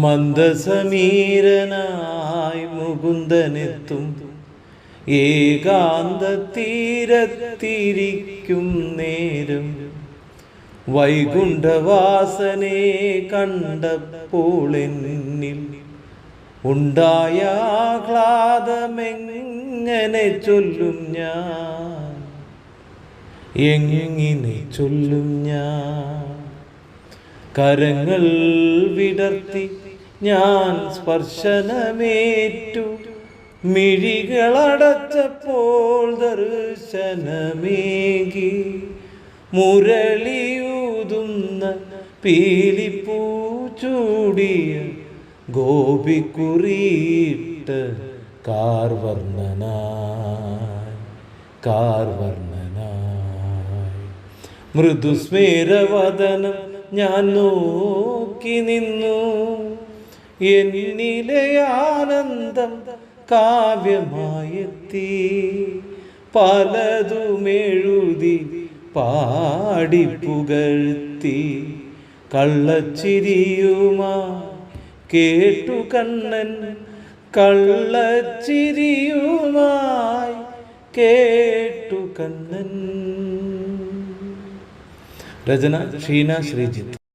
മന്ദസമീരനായി മുകുന്ദനെത്തും ഏകാന്ത തീരത്തിരിക്കും നേരം വൈകുണ്ഠവാസനെ കണ്ടപ്പോൾ എന്നിൽ ഉണ്ടായ ആഹ്ലാദമെങ്ങനെ ചൊല്ലും ഞാൻ, എങ്ങനെ ചൊല്ലും ഞാൻ? കരങ്ങൾ വിടർത്തി ഞാൻ സ്പർശനമേറ്റു, മിഴികളടച്ചപ്പോൾ ദർശനമേകി. മുരളിയൂതുന്ന പീലിപ്പൂ ചൂടിയ ഗോപിക്കുറിയിട്ട കാർവർണ്ണനായി മൃദുസ്മേരവദനം ഞാൻ നോക്കി നിന്നു. എന്നിലെ ആനന്ദം കാവ്യമായെത്തി, പലതുമെഴുതി പാടിപ്പുകഴ്ത്തി. കള്ളച്ചിരിയുമാ കേട്ടു കണ്ണൻ, കള്ളച്ചിരിയുമായി കേട്ടു കണ്ണൻ. രചന ഷീന ശ്രീജിത്ത്.